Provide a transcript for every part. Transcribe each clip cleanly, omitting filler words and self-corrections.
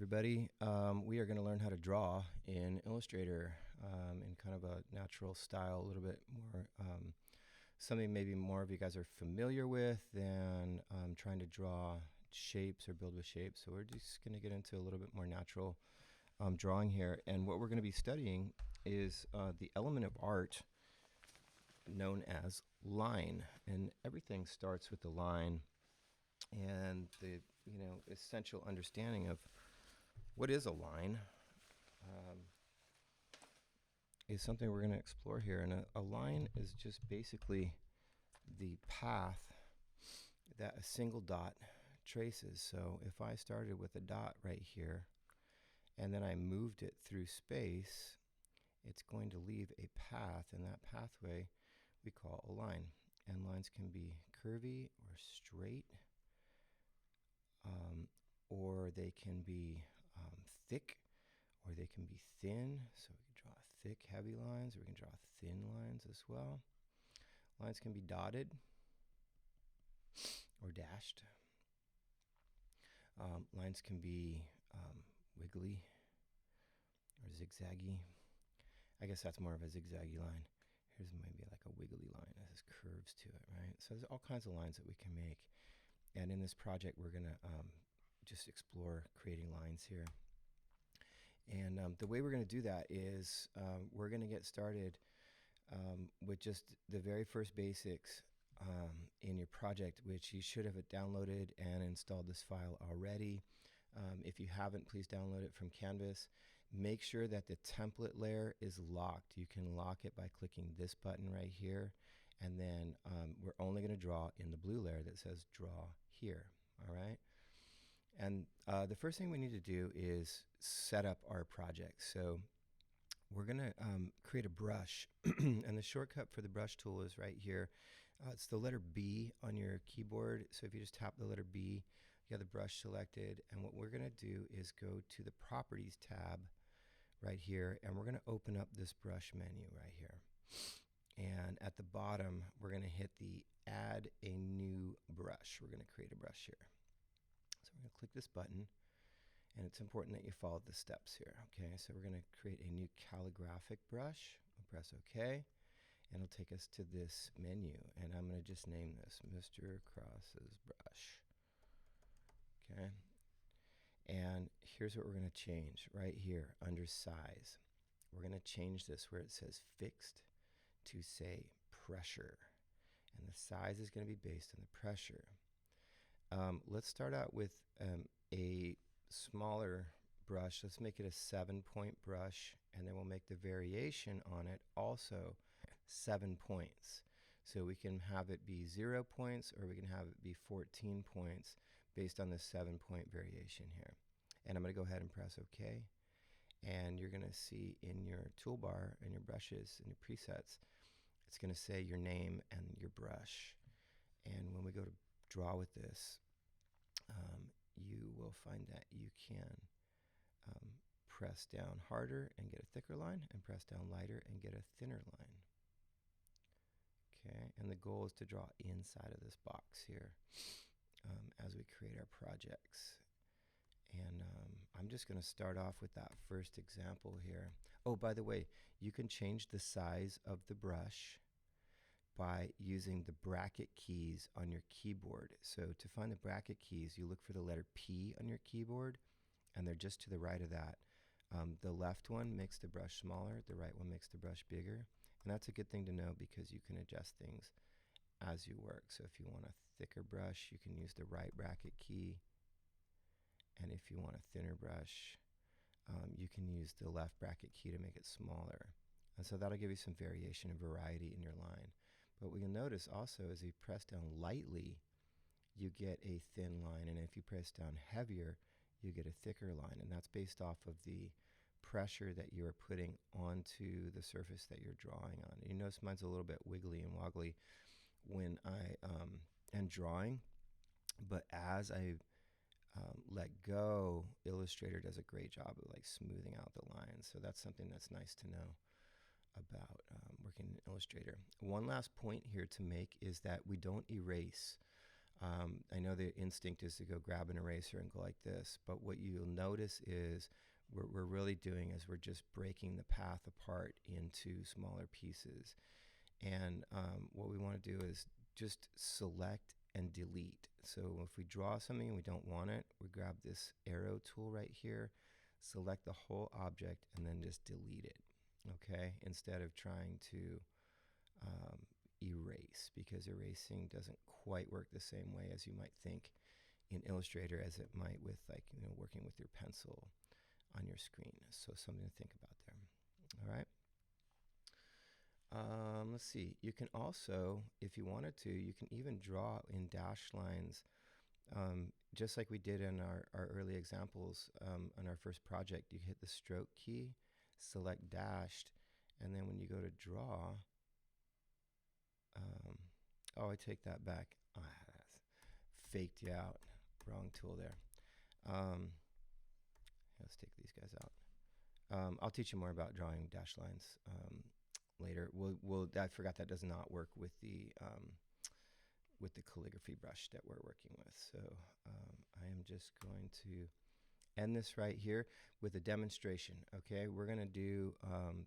everybody. We are going to learn how to draw in Illustrator in kind of a natural style, a little bit more, something maybe more of you guys are familiar with than trying to draw shapes or build with shapes. So we're just going to get into a little bit more natural drawing here. And what we're going to be studying is the element of art known as line. And everything starts with the line and the essential understanding of what is a line is something we're going to explore here. And a line is just basically the path that a single dot traces. So if I started with a dot right here and then I moved it through space, it's going to leave a path, and that pathway we call a line. And lines can be curvy or straight, or they can be thick, or they can be thin. So we can draw thick, heavy lines, or we can draw thin lines as well. Lines can be dotted or dashed. Lines can be wiggly or zigzaggy. I guess that's more of a zigzaggy line. Here's maybe like a wiggly line that has curves to it, right? So there's all kinds of lines that we can make. And in this project, we're going to just explore creating lines here. And the way we're going to do that is we're going to get started with just the very first basics in your project, which you should have downloaded and installed this file already. If you haven't, please download it from Canvas. Make sure that the template layer is locked. You can lock it by clicking this button right here. And then we're only going to draw in the blue layer that says draw here. All right. And the first thing we need to do is set up our project. So we're going to create a brush. And the shortcut for the brush tool is right here. It's the letter B on your keyboard. So if you just tap the letter B, you have the brush selected. And what we're going to do is go to the Properties tab right here. And we're going to open up this brush menu right here. And at the bottom, we're going to hit the Add a New Brush. We're going to create a brush here. So we're going to click this button. And it's important that you follow the steps here. Okay, so we're going to create a new calligraphic brush. We'll press OK. And it'll take us to this menu. And I'm going to just name this Mr. Cross's brush. Okay. And here's what we're going to change right here under size. We're going to change this where it says fixed to say pressure. And the size is going to be based on the pressure. Let's start out with a smaller brush. Let's make it a 7-point brush, and then we'll make the variation on it also 7 points. So we can have it be 0 points, or we can have it be 14 points based on the 7-point variation here. And I'm going to go ahead and press OK. And you're going to see in your toolbar and your brushes and your presets, it's going to say your name and your brush. And when we go to draw with this, you will find that you can press down harder and get a thicker line, and press down lighter and get a thinner line. Okay, and the goal is to draw inside of this box here as we create our projects. And I'm just going to start off with that first example here. Oh, by the way, you can change the size of the brush by using the bracket keys on your keyboard. So to find the bracket keys, you look for the letter P on your keyboard, and they're just to the right of that. The left one makes the brush smaller, the right one makes the brush bigger. And that's a good thing to know because you can adjust things as you work. So if you want a thicker brush, you can use the right bracket key. And if you want a thinner brush, you can use the left bracket key to make it smaller. And so that'll give you some variation and variety in your line. But what you'll notice also is if you press down lightly, you get a thin line. And if you press down heavier, you get a thicker line. And that's based off of the pressure that you're putting onto the surface that you're drawing on. And you notice mine's a little bit wiggly and woggly when I am drawing. But as I let go, Illustrator does a great job of like smoothing out the lines. So that's something that's nice to know about working in Illustrator. One last point here to make is that we don't erase I know the instinct is to go grab an eraser and go like this, but what you'll notice is we're really doing is we're just breaking the path apart into smaller pieces. And what we want to do is just select and delete. So if we draw something and we don't want it, we grab this arrow tool right here, select the whole object, and then just delete it, okay? Instead of trying to erase, because erasing doesn't quite work the same way as you might think in Illustrator as it might with, like, you know, working with your pencil on your screen. So something to think about there. All right. Let's see. You can also, if you wanted to, you can even draw in dashed lines, just like we did in our early examples on our first project. You hit the stroke key, select dashed, and then when you go to draw, oh, I take that back. That's faked you out. Wrong tool there. Let's take these guys out. I'll teach you more about drawing dash lines later. I forgot that does not work with the calligraphy brush that we're working with. So I am just going to end this right here with a demonstration. Okay, we're going to do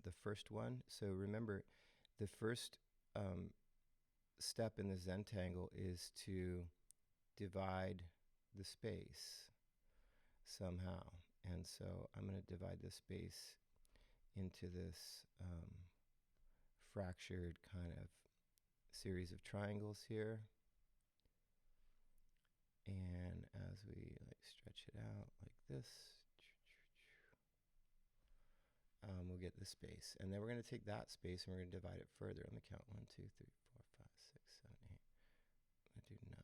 the first one. So remember, the first step in the Zentangle is to divide the space somehow. And so I'm going to divide the space into this fractured kind of series of triangles here. And as we like stretch it out like this, we'll get the space. And then we're going to take that space and we're going to divide it further. I'm going to count 1, 2, 3, 4, 5, 6, 7, 8. I'm going to do 9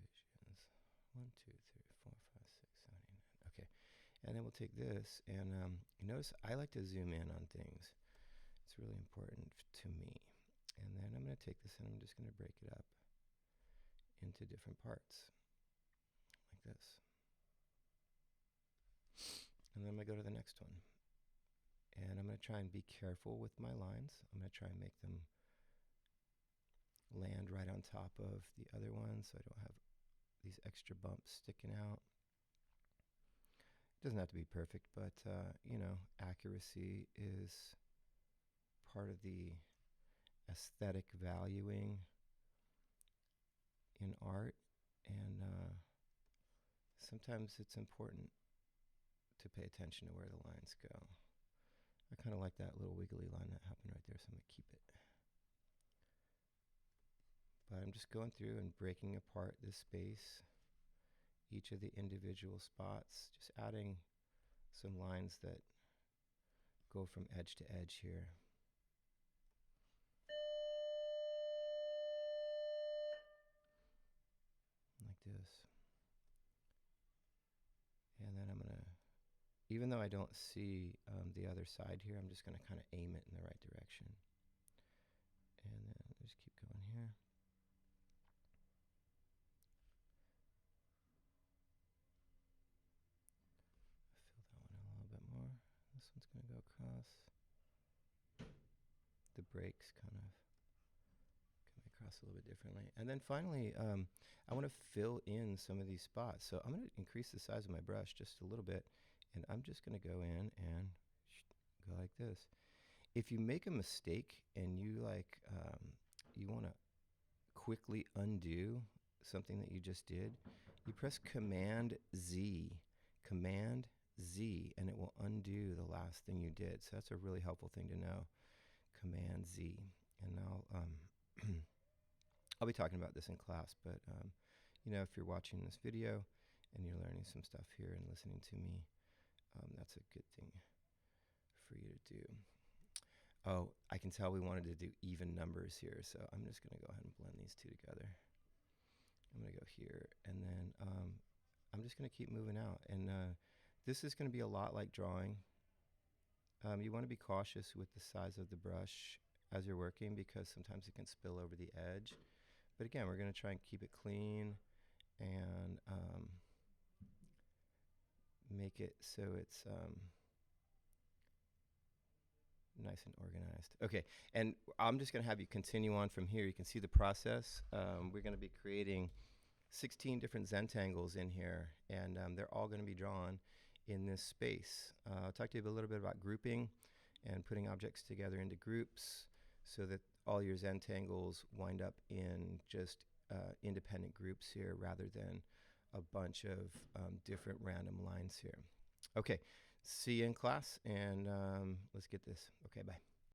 divisions. 1, 2, 3, 4, 5, 6, 7, 8, 9. Okay. And then we'll take this, and notice I like to zoom in on things. It's really important to me. And then I'm going to take this and I'm just going to break it up into different parts, like this. And then I'm going to go to the next one. And I'm going to try and be careful with my lines. I'm going to try and make them land right on top of the other ones so I don't have these extra bumps sticking out. It doesn't have to be perfect, but you know, accuracy is part of the aesthetic valuing in art, and sometimes it's important to pay attention to where the lines go. I kind of like that little wiggly line that happened right there, so I'm going to keep it. But I'm just going through and breaking apart this space, each of the individual spots, just adding some lines that go from edge to edge here. Like this. And then I'm going to, even though I don't see the other side here, I'm just going to kind of aim it in the right direction. And then just keep going here. Fill that one in a little bit more. This one's going to go across. The breaks kind of come across a little bit differently. And then finally, I want to fill in some of these spots. So I'm going to increase the size of my brush just a little bit, and I'm just going to go in and go like this. If you make a mistake and you you want to quickly undo something that you just did, you press Command Z, and it will undo the last thing you did. So that's a really helpful thing to know. Command Z, and I'll be talking about this in class, but you know, if you're watching this video and you're learning some stuff here and listening to me, that's a good thing for you to do. Oh, I can tell we wanted to do even numbers here, so I'm just going to go ahead and blend these two together. I'm going to go here, and then I'm just going to keep moving out. And this is going to be a lot like drawing. You want to be cautious with the size of the brush as you're working, because sometimes it can spill over the edge. But again, we're going to try and keep it clean and make it so it's nice and organized. Okay, and I'm just going to have you continue on from here. You can see the process. We're going to be creating 16 different Zentangles in here, and they're all going to be drawn in this space. I'll talk to you a little bit about grouping and putting objects together into groups so that all your Zentangles wind up in just independent groups here rather than a bunch of different random lines here. Okay, see you in class, and let's get this. Okay, bye.